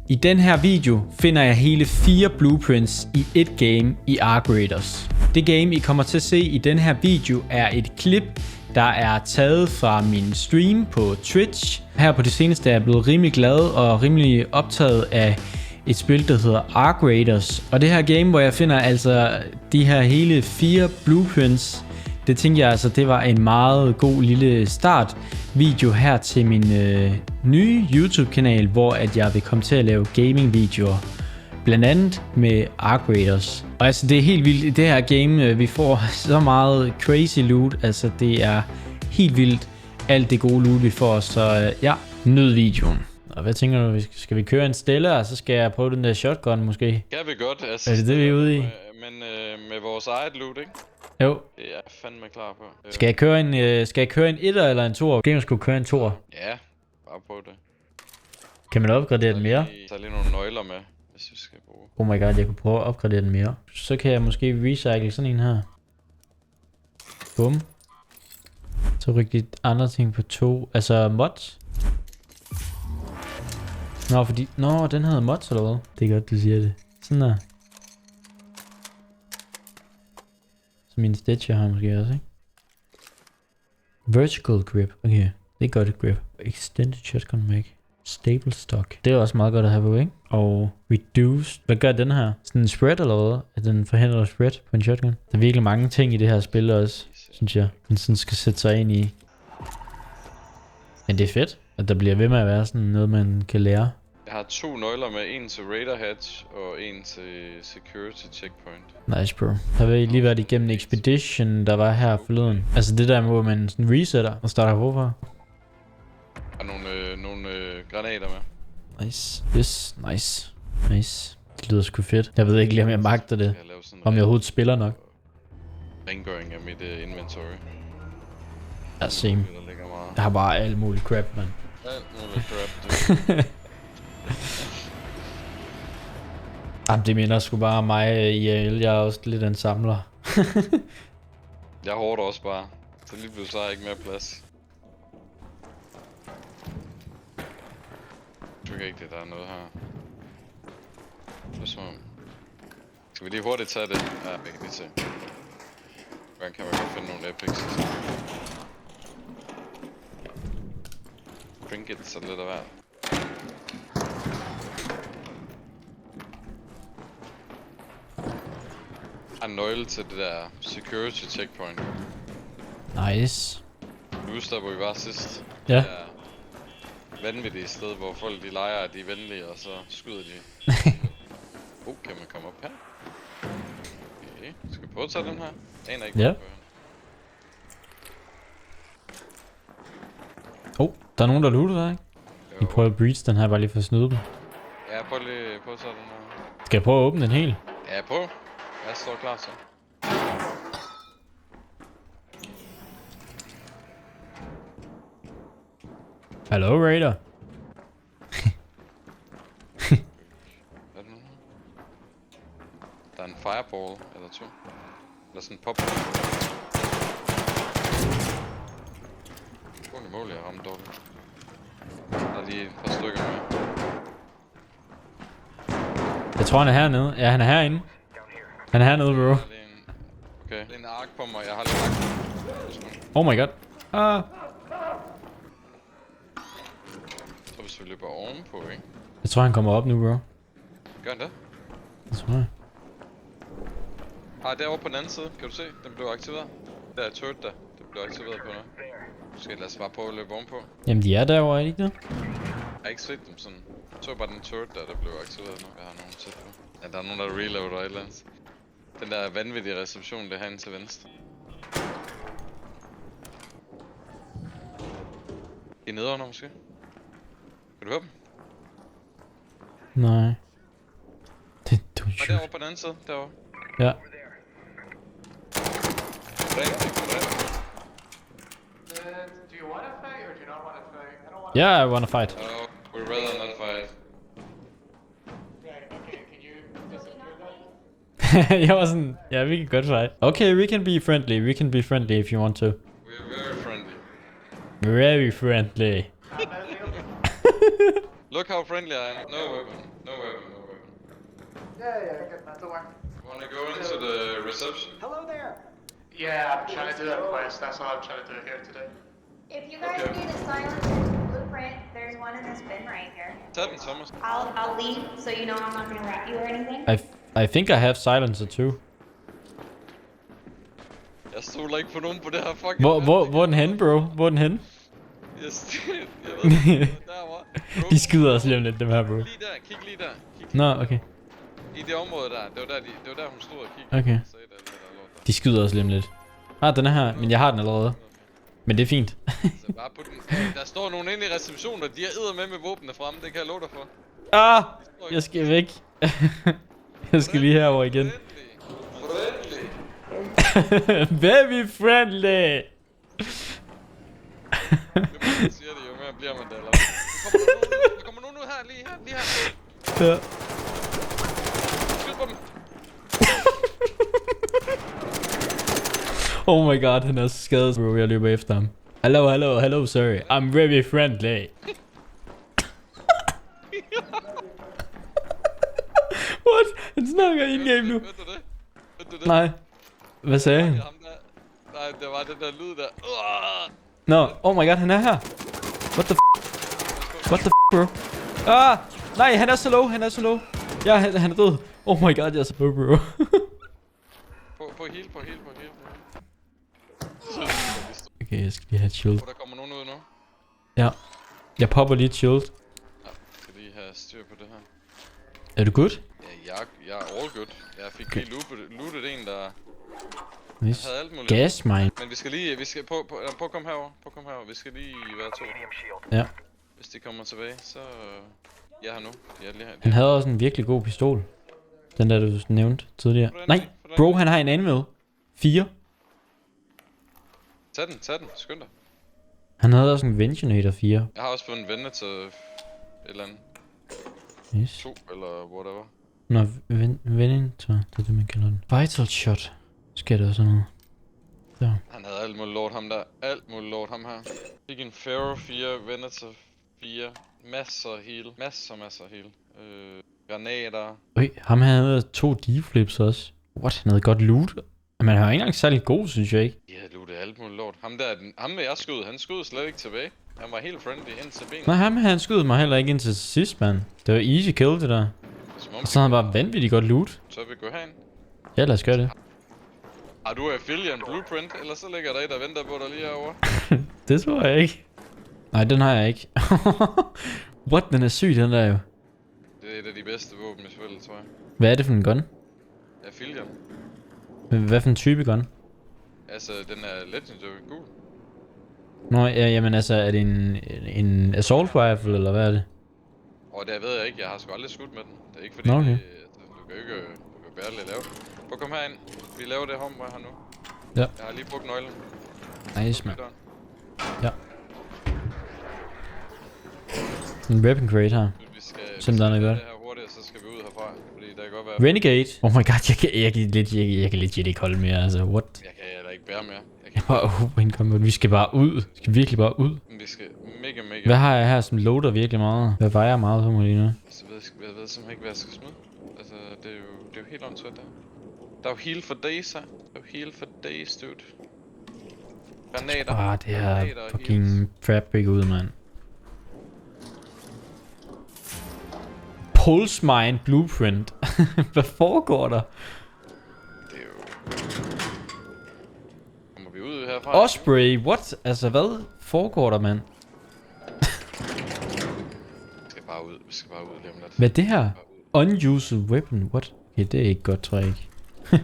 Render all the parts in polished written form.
I den her video finder jeg hele 4 blueprints i et game i Arc Raiders. Det game I kommer til at se i den her video er et klip, der er taget fra min stream på Twitch. Her på det seneste er jeg blevet rimelig glad og rimelig optaget af et spil, der hedder Arc Raiders. Og det her game, hvor jeg finder altså de her hele 4 blueprints, det tænkte jeg altså, det var en meget god lille start video her til min nye YouTube kanal, hvor at jeg vil komme til at lave gaming videoer, blandt andet med Arc Raiders. Og altså det er helt vildt i det her game, vi får så meget crazy loot, altså det er helt vildt alt det gode loot vi får, så ja, nyd videoen. Og hvad tænker du, skal vi køre en Stella, og så skal jeg prøve den der shotgun måske? Ja, vi godt, altså. Er det det vi er ude i? Men med vores eget loot, ikke? Jo. Det er jeg fandme klar på. Skal jeg køre en 1'er eller en 2'er? Gamer skulle køre en 2'er. Ja, bare prøv det. Kan man opgradere den mere? Så lige nogle nøgler med, hvis vi skal bruge. Oh my god, jeg kunne prøve at opgradere den mere. Så kan jeg måske recycle sådan en her. Bum. Så rykke de andre ting på 2. Altså mods. Nå, fordi... Nå, den hedder mods eller hvad? Det er godt, du siger det. Sådan der. Så min stitcher har måske også, ikke? Vertical grip. Okay, det er godt et grip. Extended shotgun mag. Stable stock. Det er også meget godt at have på, ikke? Og reduced. Hvad gør den her? Sådan en spread eller hvad? At den forhindrer spread på en shotgun? Der er virkelig mange ting i det her spil også, synes jeg. Man sådan skal sætte sig ind i. Men det er fedt, at der bliver ved med at være sådan noget, man kan lære. Jeg har 2 nøgler med, en til Raider Hatch og en til Security Checkpoint. Nice, bro. Har vi lige været igennem Expedition, der var her forleden. Altså det der, hvor man sådan resetter og starter hvorfra. Og nogle granater med. Nice. Yes, nice. Nice. Det lyder sgu fedt. Jeg ved ikke lige, om jeg magter det. Om jeg overhovedet spiller nok. Rengøring af mit inventory. Ja, same. Jeg har bare alt muligt crap, man. Alt muligt crap, du. Jamen, det minder sgu bare mig i AL. Jeg er også lidt en samler. Jeg hårdt også bare. Så lige pludselig så har jeg ikke mere plads. Jeg tror ikke, der er noget her. Skal vi lige hurtigt tage det? Ja, vi kan lige se. Hvordan kan man godt finde nogle epics? Trinkets og lidt af hvert. En nøgle til det der security checkpoint. Nice. Du husker der, hvor vi var sidst? Ja. Det er vanvittige sted, hvor folk de leger, at de er venlige, og så skyder de. Kan man komme op her? Okay, skal vi prøve at tage den her? Aner ikke, ja. Der er nogen, der looter der, ikke? Vi prøver at breach den her, bare lige for at snyde dem. Ja, prøv at tage den her. Skal jeg prøve at åbne den helt? Ja, prøv. Jeg står klar så. Hallo, Raider. Hvad er det nu? Der er en fireball eller 2. Eller sådan en pop. Hvor mål jeg ramte dårligt. Der er lige et par stykker med. Jeg tror han er hernede. Ja, han er herinde. Han er hernede, bro. Okay, det er en ark på mig. Jeg har lige ark. Oh my god. Så hvis vi løber ovenpå, ikke? Jeg tror han kommer op nu, bro. Gør han det? Det tror jeg. Derovre på den anden side. Kan du se? Den blev aktiveret. Der er turret der. Det blev aktiveret på noget. Skal lad os bare prøve at løbe ovenpå. Jamen de er derovre, er de ikke det? Jeg har ikke set dem sådan. Jeg så bare den turret der blev aktiveret nu. Jeg har nogen tæt på. Ja, der er nogen der reloader et eller andet. Den der vanvittige reception, det er herinde til venstre. I nederne måske? Kan du høre dem? Nej. Det er Og derovre på den anden side, derovre. Ja. Yeah, I wanna fight. No, we'd rather not fight. Jeg var sådan, ja, vi kan godt fight. Okay, we can be friendly. We can be friendly if you want to. We're very friendly. Very friendly. Look how friendly I am. No weapon. No weapon. No weapon. Yeah, good enough. Don't worry. Wanna go into the reception? Hello there. Yeah, I'm trying to do that quest. That's all I'm trying to do here today. If you guys Okay. need a silent blueprint, there's one in this bin right here. Tag den, Thomas. I'll leave so you know I'm not gonna rat you or anything. I think I have silencer too. Jeg stoler ikke på nogen på det her fucking... Hvor er den henne, bro? Hvor er den henne? Jeg ved det. Der var. Bro, De skyder os lige om lidt, dem her, bro. lige der. Kig lige der. Kig. Nå, okay. I det område der. Det var der hun stod og kiggede. Okay. Sagde det, der lort der. De skyder os lige om lidt. Den er her, men jeg har den allerede. Men det er fint. Så bare på den. Der står nogen inde i receptionen, og de er med våbnene fremme. Det kan jeg love dig for. Jeg skal væk. Jeg skal lige herover igen. Friendly. Very friendly. Jo mere man siger det, jo mere bliver man det. Eller? Der kommer nogen ud her. Lige her. Ja. Skyd på dem. Oh my god, han er skadet, bro. Jeg løber efter ham. Hello, sorry. I'm very friendly. What? Han snakker in-game nu. Ved du det? Nej. Hvad sagde han? Det er ham der. Nej, det var den der lyd der. Nå, oh my god, han er her. What the bro? Nej, han er så low, Ja, han er død. Oh my god, jeg er så low, bro. På heal. Okay, jeg skal lige have et shield. Der kommer nogen ud nu. Ja. Jeg popper lige et shield. Ja, jeg skal lige have styr på det her. Er du good? Ja, jeg er all good. Jeg fik lige lootet en, der Yes. havde alt muligt. Gas mine. Men vi skal på at komme herover. Vi skal lige være to. Ja. Hvis de kommer tilbage, så... Jeg er her nu. Jeg er lige her. Han havde også en virkelig god pistol. Den der, du nævnte tidligere. Nej, bro, han har en anvil. 4. Tag den. Skynd dig. Han havde også en Ventunator 4. Jeg har også fået en venner til et eller andet. Yes. 2 eller whatever. Nå, Venator, det er det, man kalder den. Vital shot. Skal det også noget. Der. Han havde alt muligt lort, ham der. Alt muligt lort, ham her. Fik en Pharaoh 4, Venator 4. Masser af heal. Granater. Ham havde 2 deflips også. What? Han havde godt loot. Men han var ikke engang særlig god, synes jeg ikke. De havde lootet alt muligt lort. Ham med jeg skød, han skød slet ikke tilbage. Han var helt friendly ind til benet. Nej, han skød mig heller ikke ind til sidst, mand. Det var easy kill, det der. Og så havde han bare vanvittigt godt loot. Så vi går herind. Ja, lad os gøre det. Har du affiliate blueprint, eller så ligger der et, der venter på dig lige herovre? Det tror jeg ikke. Nej, den har jeg ikke. What? Den er syg, den der jo. Det er et af de bedste våben i spillet, tror jeg. Hvad er det for en gun? Affiliate. Hvad for en type gun? Altså, den er legendary gul. Nå, ja, jamen altså, er det en assault rifle, eller hvad er det? Og det ved jeg ikke, jeg har sgu aldrig skudt med den. Det er ikke fordi, Nå, okay. du kan bærligt lave det. Prøv at komme herind. Vi laver det homeboy her nu. Ja. Jeg har lige brugt nøglen. Nice, man. Døren. Ja. En weapon crate her. Vi skal Som der er noget gøre godt. det her hurtigt, så skal vi ud herfra. Fordi der kan godt være... Renegade. Oh my god, jeg kan legit ikke holde mere, altså what? Jeg kan heller ikke bære mere. Jeg bare incoming. Vi skal bare ud. Vi skal virkelig bare ud. Men vi skal mega... Hvad har jeg her, som loader virkelig meget? Hvad vejer meget for mig lige nu? Altså, jeg ved simpelthen ikke, hvad jeg skal smide. Altså, det er jo helt åndssvagt der. Der er jo heal for days her. Der er jo heal for days, dude. Granater. Det her Granater og fucking heals. trap ikke ud, mand. Pulse Mine Blueprint. Hvad foregår der? Det er jo... Kommer vi ud herfra? Osprey, what? Altså, hvad foregår der, mand? Vi skal bare ud. Vi skal bare ud lige om lidt. Hvad er det her? Unused weapon, what? Okay, det er ikke godt, tror jeg ikke. Det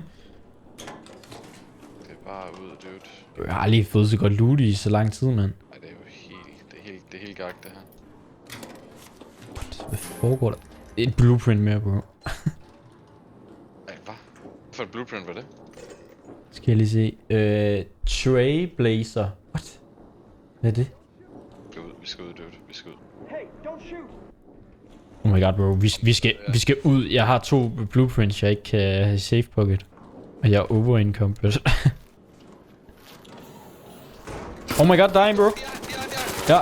er bare ud, dude. Jeg har aldrig fået så godt loot i så lang tid, mand. Ej, det er jo det er helt gak, det her. Hvad foregår der? Et blueprint mere, bro. Ej, hvad? Hvad for et blueprint var det? Skal jeg lige se. Trailblazer. What? Hvad er det? Vi skal ud, dude. Vi skal ud. Oh my god, bro. Vi skal ud. Jeg har 2 blueprints, jeg ikke kan have i safe pocket. Og jeg er over-incomplet. Oh my god, dying, bro. Ja.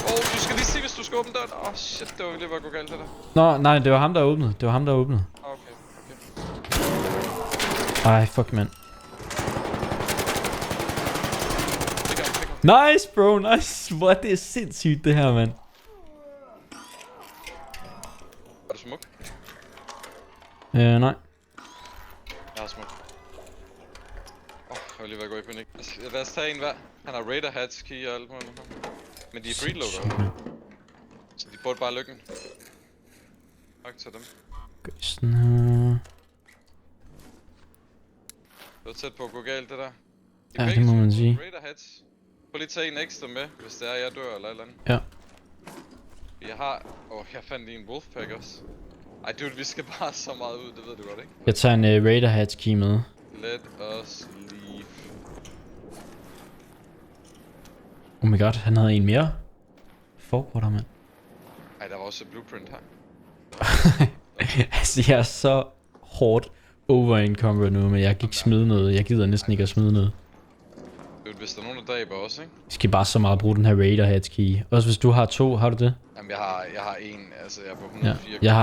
Du skal lige se, hvis du skal åbne døren. Åh, shit, det var lige ved at gå galt, det der. Nå, nej, det var ham, der åbnede. Det var ham, der åbnede. Okay. Ej, fuck, mand. Nice, bro, nice. Hvor det er sindssygt, det her, mand. Er du smuk? Nej. Jeg har smuk. Jeg var lige ved at gå i panik. Lad os tage en hver. Han har Raider hats, key og alt muligt. Men de er preloader. Så de burde bare lykken. Tak til dem. Okay, sådan her. Det var tæt på at gå galt, det der. Ja, det må man sige. Raider hats. Prøv lige at tage en ekstra med, hvis det er, jeg dør eller et eller andet. Ja. Jeg har... jeg fandt lige en Wolfpack også. Ej, dude, vi skal bare så meget ud, det ved du godt, ikke? Jeg tager en Raider Hats key med. Let us leave. Oh my god, han havde en mere. Forporter, mand. Ej, der var også et blueprint her. Altså, jeg er så hårdt over encumbered nu, men jeg kan ikke smide noget. Jeg gider næsten ikke at smide noget. Dude, hvis der er nogen, der dræber også, ikke? Jeg skal bare så meget bruge den her Raider Hats key. Også hvis du har 2, har du det? Jamen, jeg har en, altså jeg er på 104. Ja,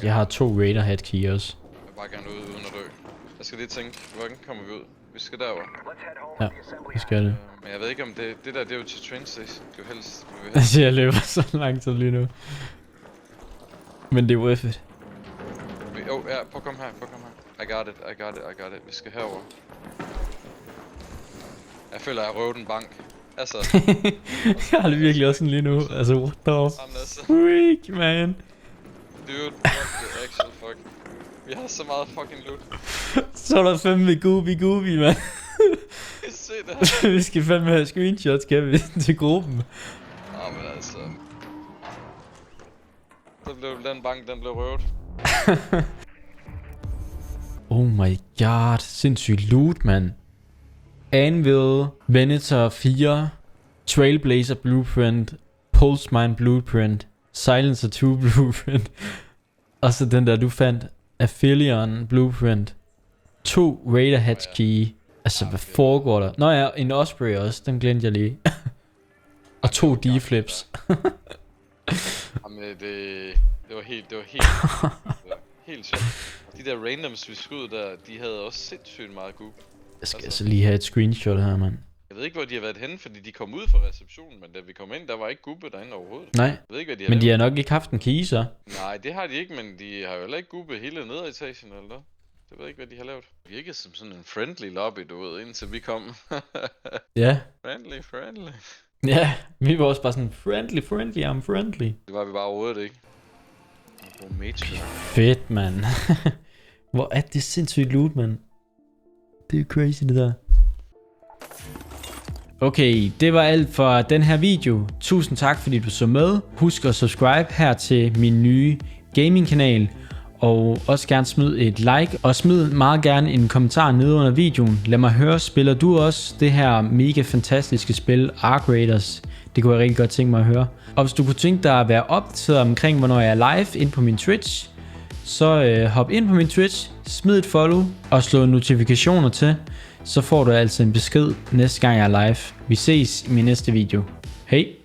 jeg har 2 Raider Hat key også. Jeg vil bare gerne ud uden at dø. Jeg skal lige tænke, hvordan kommer vi ud? Vi skal derover. Ja, vi skal det. Men jeg ved ikke om det der, det er jo til train station. Det er jo helst, vi vil helst. Altså, jeg løber så lang tid lige nu. Men det er worth it. Ja, prøv at komme her, I got it. Vi skal herover. Jeg føler, at jeg røvede en bank. Altså. Jeg har det virkelig også sådan lige nu. Altså, what the freak, man. Dude, what the actual fuck. Vi har så meget fucking loot. Så er der fandme Gooby, man. Se det her. Vi skal fandme have screenshots, kan vi, til gruppen. Men altså. Den bank, den blev røvet. Oh my god, sindssygt loot, man. Anvil, Venator 4, Trailblazer Blueprint, Pulse Mine Blueprint, Silencer 2 Blueprint, og så den der du fandt, Aphelion Blueprint, 2 Raider Hats key. Altså hvad foregår der? Nå ja, en Osprey også, den glemte jeg lige. Og 2 D-flips. Jamen det var helt sjovt. De der randoms vi skød der, de havde også sindssygt meget goop. Jeg skal altså lige have et screenshot her, mand. Jeg ved ikke hvor de har været henne, fordi de kom ud fra receptionen, men da vi kom ind, der var ikke goopet derinde overhovedet. Nej, jeg ved ikke, hvad de har men lavet. de har nok ikke haft en key så. Nej, det har de ikke, men de har jo heller ikke goopet hele nederetagen eller noget. Jeg ved ikke, hvad de har lavet. Vi virkede som sådan en friendly lobby, du ved, indtil vi kom. Ja. Friendly. Ja, vi var også bare sådan, friendly, I'm friendly. Det var vi bare overhovedet ikke. Fedt, mand. Hvor er det sindssygt loot, mand. Det er crazy, det der. Okay, det var alt for den her video. Tusind tak, fordi du så med. Husk at subscribe her til min nye gaming-kanal. Og også gerne smid et like. Og smid meget gerne en kommentar nede under videoen. Lad mig høre, spiller du også det her mega fantastiske spil, Ark Raiders? Det kunne jeg rigtig godt tænke mig at høre. Og hvis du kunne tænke dig at være opdateret omkring, hvornår jeg er live ind på min Twitch, så hop ind på min Twitch, smid et follow og slå notifikationer til. Så får du altså en besked næste gang jeg er live. Vi ses i min næste video. Hej!